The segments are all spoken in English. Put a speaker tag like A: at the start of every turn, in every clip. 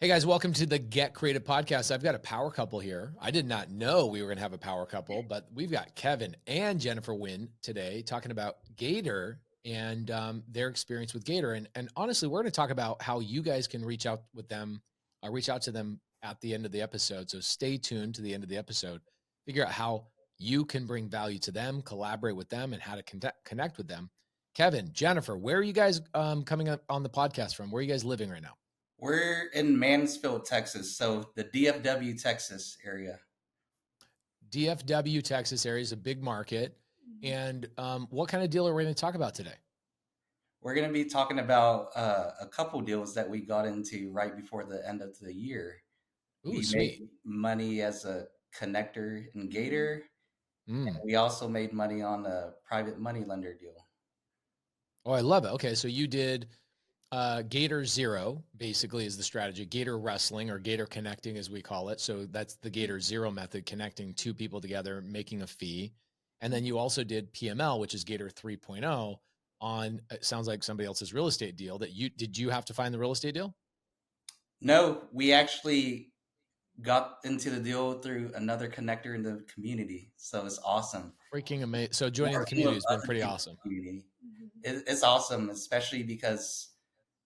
A: Hey guys, welcome to the Get Creative podcast. I've got a power couple here. I did not know we were going to have a power couple, but we've got Kevin and Jennifer Nguyen today talking about Gator and their experience with Gator. And honestly, we're going to talk about how you guys can reach out with them, reach out to them at the end of the episode. So stay tuned to the end of the episode. Figure out how you can bring value to them, collaborate with them, and how to connect with them. Kevin, Jennifer, where are you guys coming up on the podcast from? Where are you guys living right now?
B: We're in Mansfield, Texas, so the DFW, Texas area.
A: DFW, Texas area is a big market. And what kind of deal are we going to talk about today?
B: We're going to be talking about a couple deals that we got into right before the end of the year.
A: Ooh,
B: We
A: sweet.
B: made money as a connector in Gator. And
A: Mm.
B: we also made money on a private money lender deal.
A: Oh, I love it. Okay, so you did Gator Zero, basically, is the strategy. Gator Wrestling or Gator Connecting, as we call it. So that's the Gator Zero method, connecting two people together, making a fee. And then you also did PML, which is Gator 3.0 on, it sounds like somebody else's real estate deal that did you have to find the real estate deal?
B: No, we actually got into the deal through another connector in the community. So it's awesome.
A: Freaking amazing. So joining the
B: Working with
A: community has been
B: other
A: pretty
B: people
A: awesome.
B: in the community. It's awesome, especially because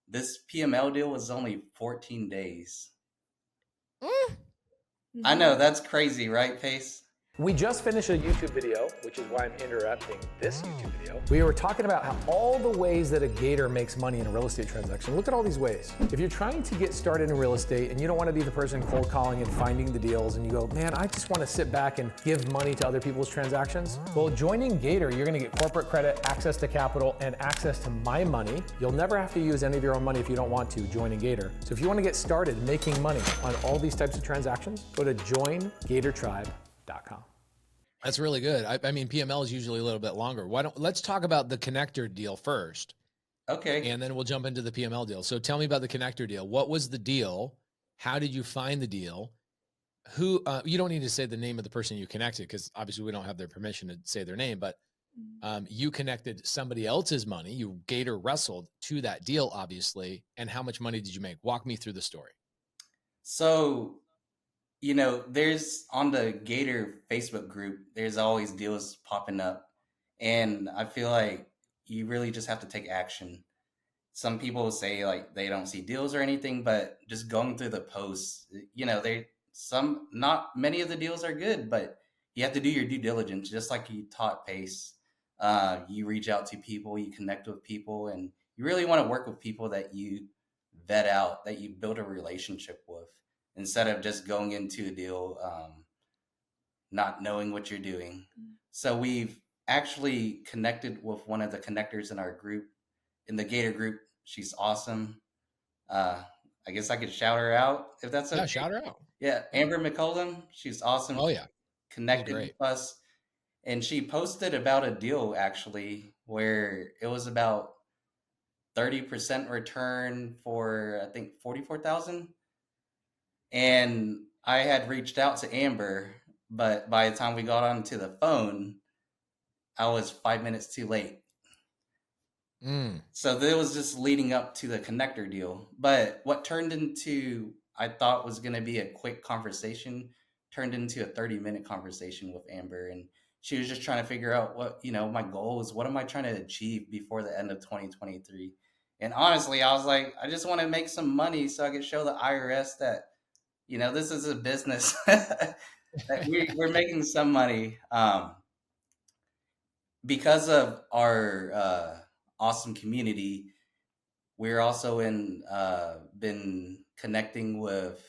B: this PML deal was only 14 days. I know, that's crazy, right, Pace?
C: We just finished a YouTube video, which is why I'm interrupting this YouTube video. We were talking about how all the ways that a Gator makes money in a real estate transaction. Look at all these ways. If you're trying to get started in real estate and you don't want to be the person cold calling and finding the deals and you go, man, I just want to sit back and give money to other people's transactions. Well, joining Gator, you're going to get corporate credit, access to capital, and access to my money. You'll never have to use any of your own money if you don't want to joining Gator. So if you want to get started making money on all these types of transactions, go to joingatortribe.com.
A: That's really good. I mean, PML is usually a little bit longer. Let's talk about the connector deal first.
B: Okay.
A: And then we'll jump into the PML deal. So tell me about the connector deal. What was the deal? How did you find the deal? Who, you don't need to say the name of the person you connected because obviously we don't have their permission to say their name, but you connected somebody else's money. You Gator wrestled to that deal, obviously. And how much money did you make? Walk me through the story.
B: So, there's on the Gator Facebook group, there's always deals popping up. And I feel like you really just have to take action. Some people say like they don't see deals or anything, but just going through the posts, not many of the deals are good, but you have to do your due diligence, just like you taught Pace. You reach out to people, you connect with people, and you really want to work with people that you vet out, that you build a relationship with, instead of just going into a deal not knowing what you're doing. So we've actually connected with one of the connectors in our group, in the Gator group. She's awesome. I guess I could shout her out if that's okay.
A: Yeah, shout her out.
B: Yeah, Amber McCollum. She's awesome.
A: Oh, yeah.
B: Connected
A: Great.
B: with us. And she posted about a deal actually where it was about 30% return for I think 44,000. And I had reached out to Amber, but by the time we got onto the phone, I was 5 minutes too late. So that was just leading up to the connector deal. But what turned into, I thought was going to be a quick conversation, turned into a 30-minute conversation with Amber. And she was just trying to figure out what, my goal is. What am I trying to achieve before the end of 2023? And honestly, I was like, I just want to make some money so I can show the IRS that, this is a business that we're making some money. Because of our awesome community, we're also been connecting with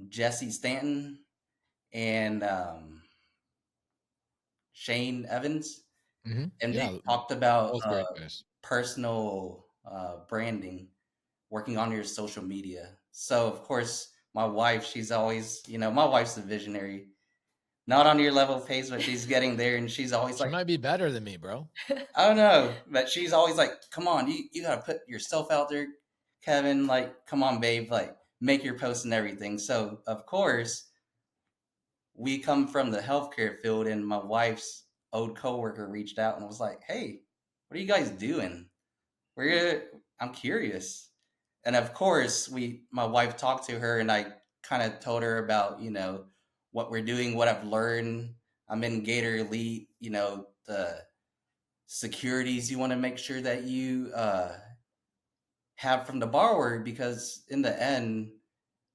B: Jesse Stanton and Shane Evans, and
A: Yeah,
B: they talked about
A: both great guys.
B: personal branding, working on your social media. So of course, my wife, she's always, my wife's a visionary. Not on your level, Pace, but she's getting there, and she's always
A: She
B: like,
A: might be better than me, bro.
B: I don't know, but she's always like, come on, you gotta put yourself out there, Kevin. Like, come on, babe, like make your posts and everything. So of course, we come from the healthcare field, and my wife's old coworker reached out and was like, hey, what are you guys doing? I'm curious. And of course, my wife talked to her, and I kind of told her about, what we're doing, what I've learned. I'm in Gator Elite, the securities you want to make sure that you have from the borrower, because in the end,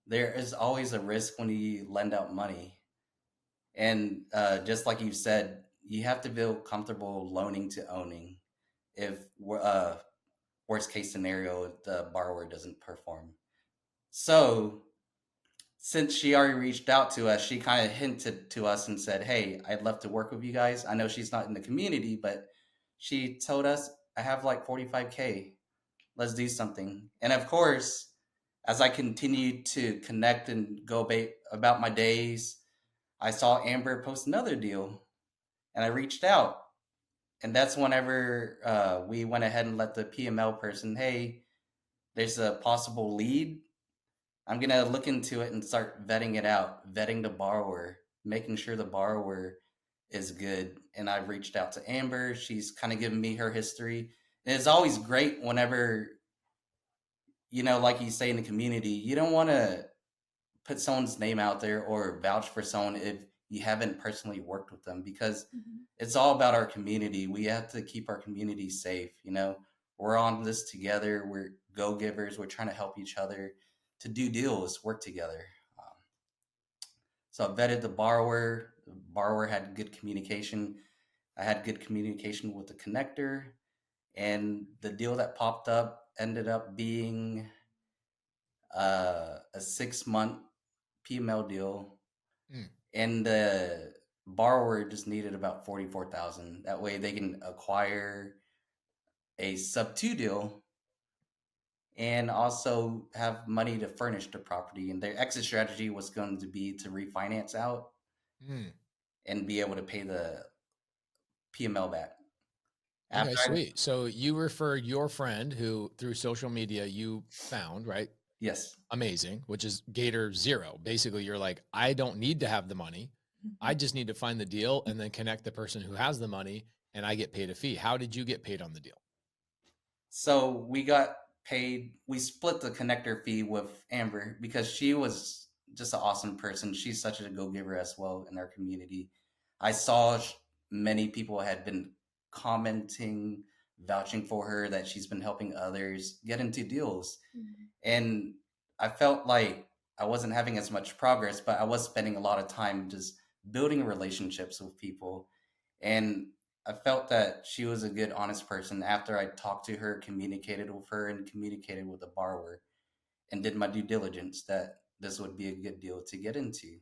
B: there is always a risk when you lend out money. And just like you said, you have to feel comfortable loaning to owning if worst case scenario, the borrower doesn't perform. So since she already reached out to us, she kind of hinted to us and said, "Hey, I'd love to work with you guys. I know she's not in the community, but she told us I have like 45K. Let's do something." And of course, as I continued to connect and go about my days, I saw Amber post another deal, and I reached out. And that's whenever we went ahead and let the PML person, "Hey, there's a possible lead. I'm gonna look into it and start vetting it out, vetting the borrower, making sure the borrower is good." And I've reached out to Amber. She's kind of given me her history. And it's always great whenever, like you say in the community, you don't want to put someone's name out there or vouch for someone if you haven't personally worked with them, because it's all about our community. We have to keep our community safe. We're on this together. We're go givers. We're trying to help each other to do deals, work together. So I vetted the borrower. The borrower had good communication. I had good communication with the connector. And the deal that popped up ended up being a 6-month PML deal.
A: Mm.
B: And the borrower just needed about 44,000. That way they can acquire a Subto deal and also have money to furnish the property. And their exit strategy was going to be to refinance out
A: Mm.
B: and be able to pay the PML back.
A: Okay, sweet. So you referred your friend who through social media you found, right?
B: Yes.
A: Amazing, which is Gator Zero. Basically, you're like, I don't need to have the money. I just need to find the deal and then connect the person who has the money and I get paid a fee. How did you get paid on the deal?
B: So we got paid. We split the connector fee with Amber because she was just an awesome person. She's such a go giver as well in our community. I saw many people had been commenting, vouching for her, that she's been helping others get into deals. And I felt like I wasn't having as much progress, but I was spending a lot of time just building relationships with people. And I felt that she was a good, honest person after I talked to her, communicated with her, and communicated with the borrower, and did my due diligence that this would be a good deal to get into.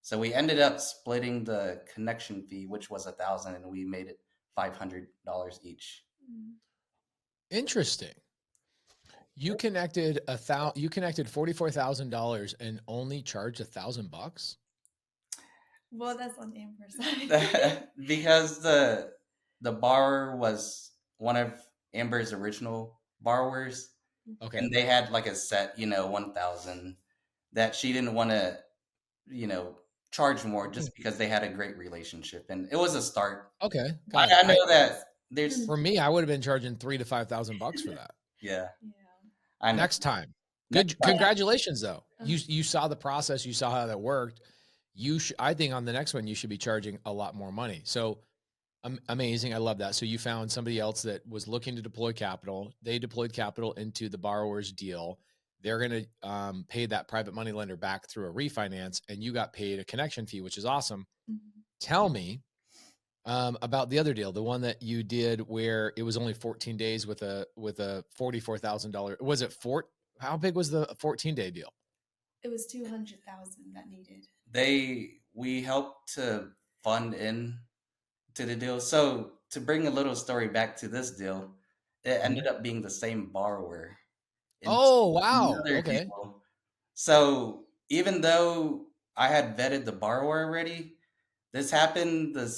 B: So we ended up splitting the connection fee, which was 1,000, and we made it $500 each.
A: Interesting. You connected you connected $44,000 and only charged $1,000?
D: Well, that's on Amber's side.
B: Because the borrower was one of Amber's original borrowers.
A: Okay.
B: And they had like a set, 1,000 that she didn't want to, charge more just because they had a great relationship. And it was a start.
A: Okay.
B: I know that there's
A: for me, I would have been charging $3,000 to $5,000 for that.
B: Yeah.
D: Yeah.
A: Next time. Good. Congratulations though. You saw the process, you saw how that worked. I think on the next one you should be charging a lot more money. So amazing. I love that. So you found somebody else that was looking to deploy capital. They deployed capital into the borrower's deal. They're going to pay that private money lender back through a refinance, and you got paid a connection fee, which is awesome. Tell me about the other deal, the one that you did where it was only 14 days with a $44,000. Was it how big was the 14-day deal?
D: It was 200,000 that needed.
B: We helped to fund in to the deal. So to bring a little story back to this deal, it ended up being the same borrower.
A: Oh, wow. Okay.
B: Deal. So even though I had vetted the borrower already, this happened the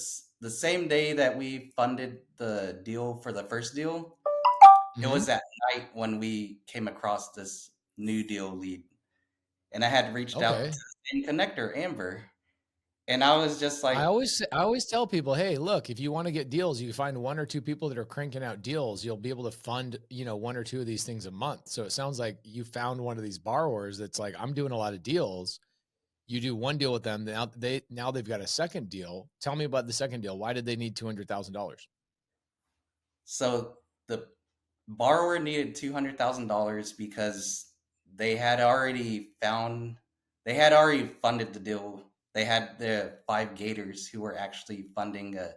B: same day that we funded the deal for the first deal. It was that night when we came across this new deal lead. And I had reached out to the same connector, Amber. And I was just like,
A: I always tell people, hey, look, if you want to get deals, you find 1 or 2 people that are cranking out deals, you'll be able to fund, 1 or 2 of these things a month. So it sounds like you found one of these borrowers that's like, I'm doing a lot of deals. You do one deal with them. Now they've got a second deal. Tell me about the second deal. Why did they need $200,000?
B: so the borrower needed $200,000 because they had already funded the deal. They had the 5 Gators who were actually funding a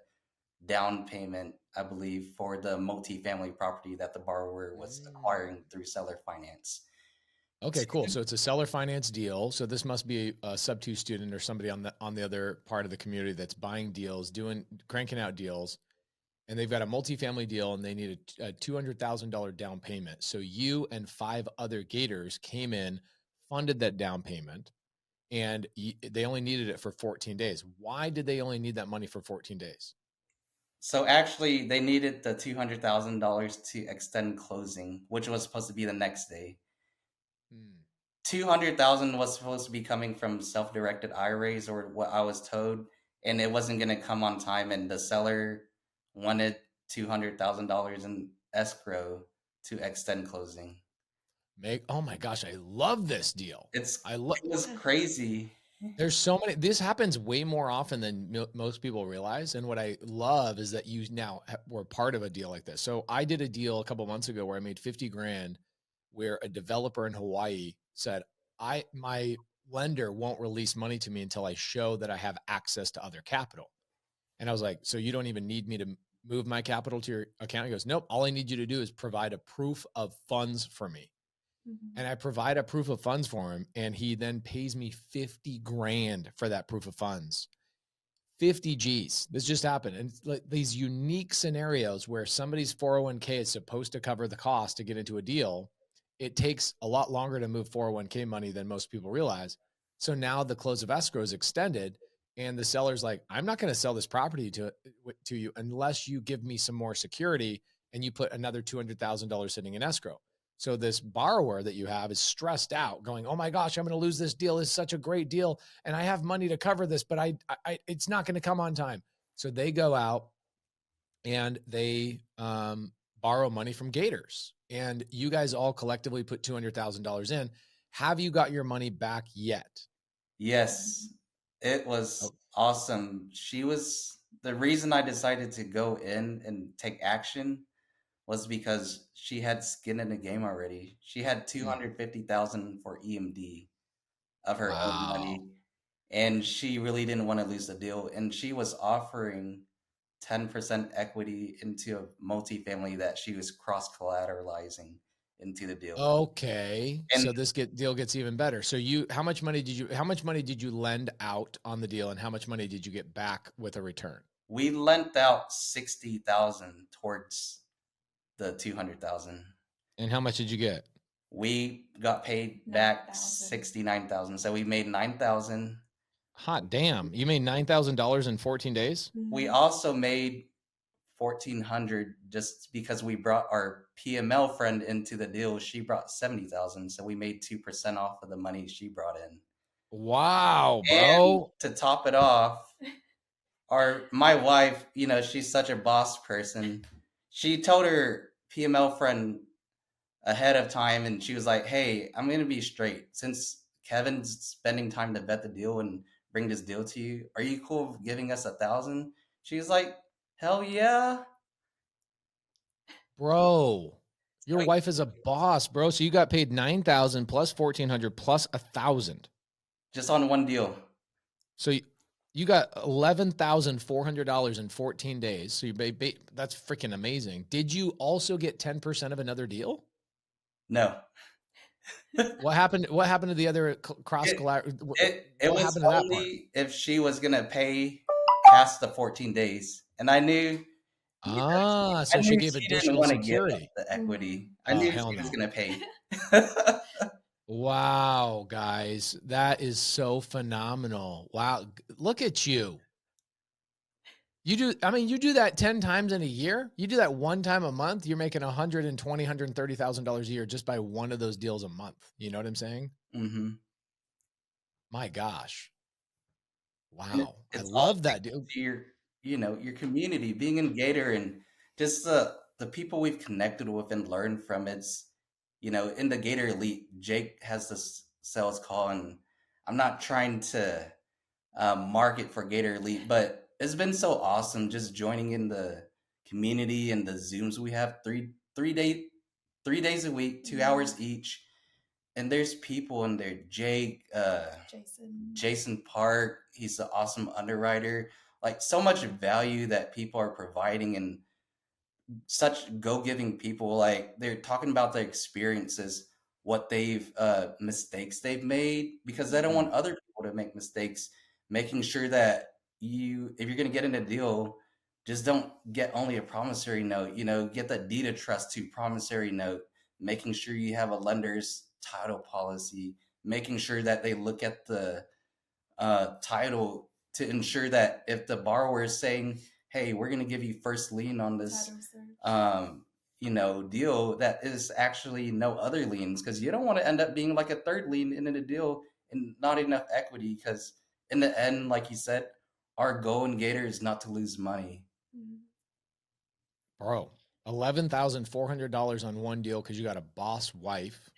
B: down payment, I believe, for the multifamily property that the borrower was acquiring through seller finance.
A: Okay, cool. So it's a seller finance deal. So this must be a Subto student or somebody on the other part of the community that's buying deals, cranking out deals, and they've got a multifamily deal and they need a $200,000 down payment. So you and 5 other Gators came in, funded that down payment, and they only needed it for 14 days. Why did they only need that money for 14 days?
B: So actually, they needed the $200,000 to extend closing, which was supposed to be the next day. 200,000 was supposed to be coming from self-directed IRAs, or what I was told, and it wasn't going to come on time. And the seller wanted $200,000 in escrow to extend closing.
A: Oh my gosh, I love this deal.
B: It was crazy.
A: There's so many. This happens way more often than most people realize. And what I love is that you now were part of a deal like this. So I did a deal a couple months ago where I made 50 grand, where a developer in Hawaii said, my lender won't release money to me until I show that I have access to other capital. And I was like, so you don't even need me to move my capital to your account? He goes, nope. All I need you to do is provide a proof of funds for me. And I provide a proof of funds for him, and he then pays me 50 grand for that proof of funds. 50 G's. This just happened. And it's like these unique scenarios where somebody's 401k is supposed to cover the cost to get into a deal. It takes a lot longer to move 401k money than most people realize. So now the close of escrow is extended, and the seller's like, I'm not going to sell this property to you unless you give me some more security and you put another $200,000 sitting in escrow. So this borrower that you have is stressed out going, oh my gosh, I'm going to lose this deal. It's such a great deal. And I have money to cover this, but it's not going to come on time. So they go out and they borrow money from Gators, and you guys all collectively put $200,000 in. Have you got your money back yet?
B: Yes, it was awesome. The reason I decided to go in and take action was because she had skin in the game already. She had 250,000 for EMD of her own money, and she really didn't want to lose the deal. And she was offering 10% equity into a multifamily that she was cross collateralizing into the deal.
A: Okay, and so this deal gets even better. So how much money did you lend out on the deal, and how much money did you get back with a return?
B: We lent out 60,000 towards the 200,000.
A: And how much did you get?
B: We got paid back 69,000. So we made 9,000.
A: Hot damn. You made $9,000 in 14 days?
B: We also made 1,400 just because we brought our PML friend into the deal. She brought 70,000. So we made 2% off of the money she brought in.
A: Wow, bro.
B: And to top it off, my wife, she's such a boss person. She told her PML friend ahead of time, and she was like, hey, I'm going to be straight. Since Kevin's spending time to vet the deal and bring this deal to you, are you cool with giving us 1,000? She's like, hell yeah.
A: Bro, your wife is a boss, bro. So you got paid 9,000 plus 1,400 plus 1,000.
B: Just on one deal.
A: So you got $11,400 in 14 days. So that's freaking amazing. Did you also get 10% of another deal?
B: No.
A: What happened to the other cross collateral?
B: It was only if she was going to pay past the 14 days. And I knew.
A: So she gave additional security.
B: The equity. I knew she was going to pay.
A: Wow, guys, that is so phenomenal. Wow. Look at you. You do that 10 times in a year. You do that one time a month. You're making $120,000, $130,000 a year just by one of those deals a month. You know what I'm saying?
B: Mm-hmm.
A: My gosh.
B: And
A: Wow. I
B: it's all
A: love that, dude.
B: to your, your community, being in Gator, and just the people we've connected with and learned from. It's, in the Gator Elite, Jake has this sales call, and I'm not trying to market for Gator Elite, but it's been so awesome just joining in the community and the Zooms we have, three days a week, 2 hours each. And there's people in there, Jake, Jason Park, he's an awesome underwriter. Like, so much value that people are providing, and such go-giving people. Like, they're talking about their experiences, what they've mistakes they've made, because they don't want other people to make mistakes, making sure that if you're going to get in a deal, just don't get only a promissory note, get the deed of trust to promissory note, making sure you have a lender's title policy, making sure that they look at the title to ensure that if the borrower is saying, hey, we're going to give you first lien on this deal, that is actually no other liens, because you don't want to end up being like a third lien in a deal and not enough equity, because in the end, like you said, our goal in Gator is not to lose money.
A: Bro, $11,400 on one deal because you got a boss wife.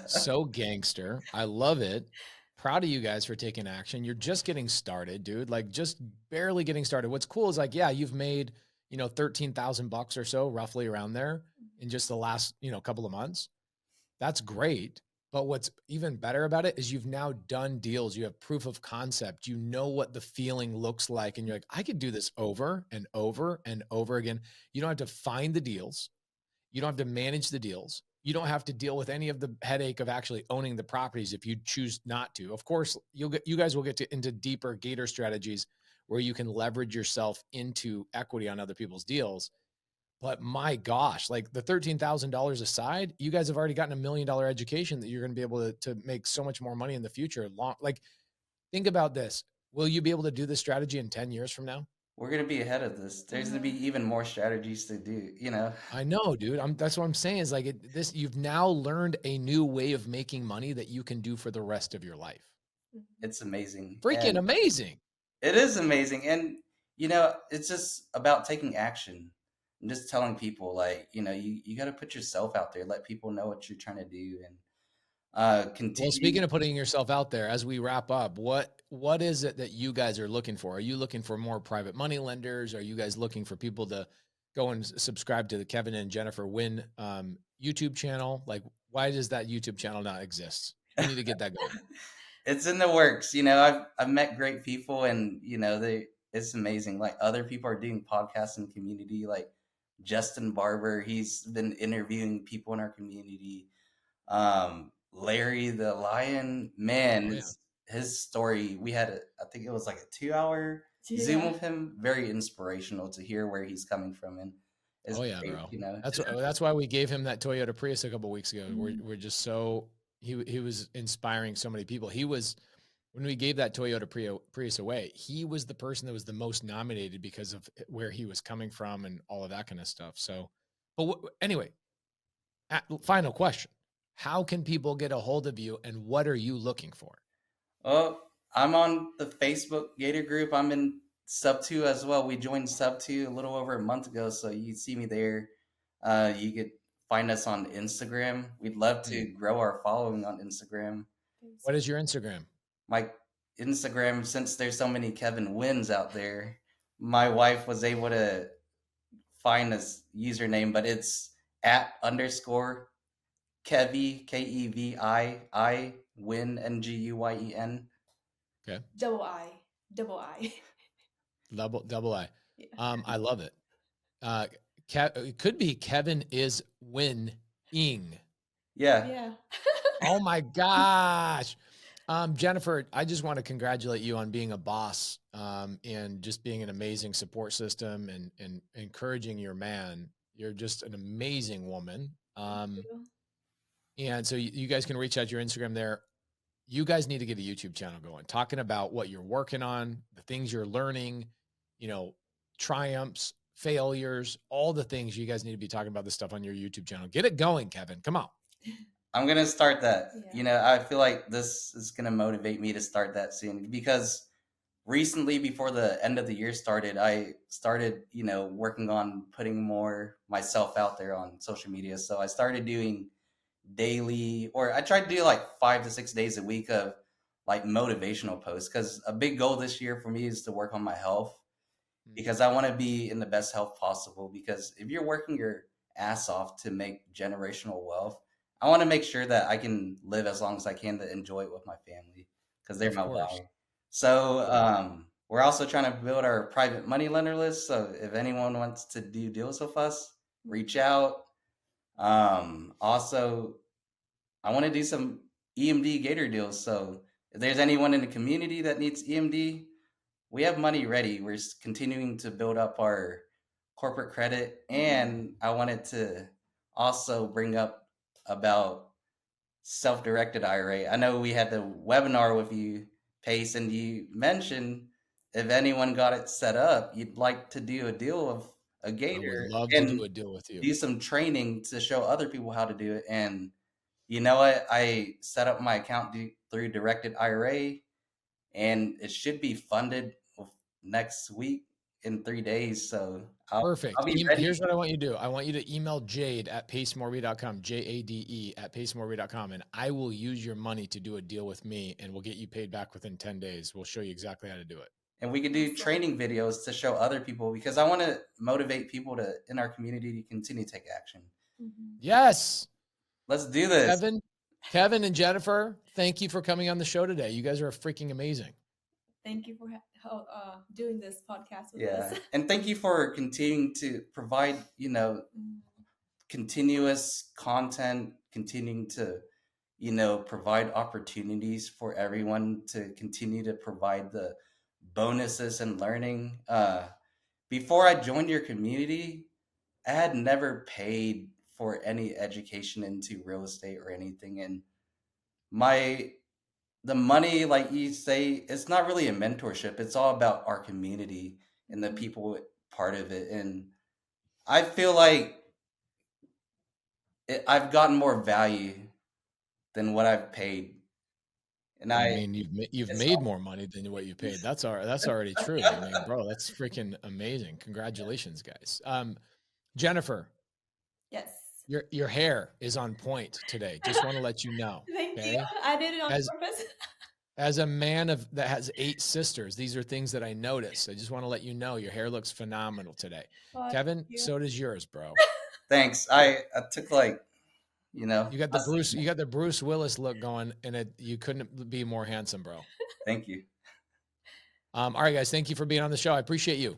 A: So gangster. I love it. Proud of you guys for taking action. You're just getting started, dude. Like, just barely getting started. What's cool is, like, yeah, you've made, $13,000 or so, roughly around there, in just the last, couple of months. That's great. But what's even better about it is you've now done deals. You have proof of concept. You know what the feeling looks like. And you're like, I could do this over and over and over again. You don't have to find the deals. You don't have to manage the deals. You don't have to deal with any of the headache of actually owning the properties if you choose not to. Of course, you guys will get into deeper Gator strategies where you can leverage yourself into equity on other people's deals. But my gosh, like, the $13,000 aside, you guys have already gotten $1 million education that you're going to be able to make so much more money in the future. Like, think about this. Will you be able to do this strategy in 10 years from now?
B: We're going to be ahead of this. There's going to be even more strategies to do,
A: I know, dude. That's what I'm saying, is like, you've now learned a new way of making money that you can do for the rest of your life.
B: It's amazing.
A: Freaking amazing.
B: It is amazing. And, it's just about taking action and just telling people, like, you got to put yourself out there, let people know what you're trying to do, and continue.
A: Well, speaking of putting yourself out there, as we wrap up, what is it that you guys are looking for? Are you looking for more private money lenders? Are you guys looking for people to go and subscribe to the Kevin and Jennifer Nguyen YouTube channel? Like, why does that YouTube channel not exist? We need to get that going.
B: It's in the works. I've met great people, and it's amazing. Like, other people are doing podcasts in the community, like Justin Barber. He's been interviewing people in our community. Larry the Lion, man, his story, we had I think it was like a 2-hour Zoom with him. Very inspirational to hear where he's coming from. And
A: great, bro. That's why we gave him that Toyota Prius a couple of weeks ago. We're just so, he was inspiring so many people. When we gave that Toyota Prius away, he was the person that was the most nominated because of where he was coming from and all of that kind of stuff. So, but anyway, final question. How can people get a hold of you, and what are you looking for?
B: Well, I'm on the Facebook Gator group. I'm in Subto as well. We joined Subto a little over a month ago, so you see me there. You could find us on Instagram. We'd love to grow our following on Instagram.
A: What is your Instagram?
B: My Instagram, since there's so many Kevin Nguyen's out there, my wife was able to find this username, but it's @_ Kevi, Kevii, Nguyen, Nguyen.
D: Okay. Double I. Double
A: I.
D: Yeah.
A: I love it. It could be Kevin is Nguyen.
B: Yeah.
A: Oh my gosh. Jennifer, I just want to congratulate you on being a boss, and just being an amazing support system and encouraging your man. You're just an amazing woman. And so you guys can reach out to your Instagram there. You guys need to get a YouTube channel going, talking about what you're working on, the things you're learning, triumphs, failures, all the things. You guys need to be talking about this stuff on your YouTube channel. Get it going, Kevin. Come on.
B: I'm going to start that. Yeah. I feel like this is going to motivate me to start that soon, because recently, before the end of the year started, I started, working on putting more myself out there on social media. So I started doing daily, or I tried to do like 5 to 6 days a week of like motivational posts, because a big goal this year for me is to work on my health, because I want to be in the best health possible. Because if you're working your ass off to make generational wealth, I want to make sure that I can live as long as I can to enjoy it with my family, because they're
A: Of
B: my
A: course.
B: value. So we're also trying to build our private money lender list. So if anyone wants to do deals with us, reach out. Also, I want to do some EMD Gator deals. So if there's anyone in the community that needs EMD, we have money ready. We're continuing to build up our corporate credit. And I wanted to also bring up about self-directed IRA. I know we had the webinar with you, Pace, and you mentioned if anyone got it set up, you'd like to do a deal of a
A: I would
B: Gator
A: love to do
B: and
A: a deal with you.
B: do some training to show other people how to do it. And you know what? I set up my account through directed IRA, and it should be funded next week in 3 days. So I'll
A: Perfect.
B: be ready.
A: Here's what I want you to do. I want you to email Jade at pacemorby.com, Jade at pacemorby.com, and I will use your money to do a deal with me, and we'll get you paid back within 10 days. We'll show you exactly how to do it.
B: And we could do training videos to show other people, because I want to motivate people in our community to continue to take action.
A: Yes.
B: Let's do this.
A: Kevin and Jennifer, thank you for coming on the show today. You guys are freaking amazing.
D: Thank you for doing this podcast with us.
B: And thank you for continuing to provide, continuous content, continuing to, provide opportunities for everyone to continue to provide the bonuses and learning. Before I joined your community, I had never paid for any education into real estate or anything. And the money, like you say, it's not really a mentorship. It's all about our community and the people part of it. And I feel like I've gotten more value than what I've paid. And
A: I mean, you've made more money than what you paid. That's already true. I mean, bro, that's freaking amazing. Congratulations, guys. Jennifer.
D: Yes.
A: Your hair is on point today. Just want to let you know.
D: Thank you. I did it on purpose.
A: As a man that has 8 sisters, these are things that I notice. I just want to let you know your hair looks phenomenal today. Kevin, so does yours, bro.
B: Thanks. I took you got
A: the Bruce Willis look going, and you couldn't be more handsome, bro.
B: Thank you.
A: All right, guys. Thank you for being on the show. I appreciate you.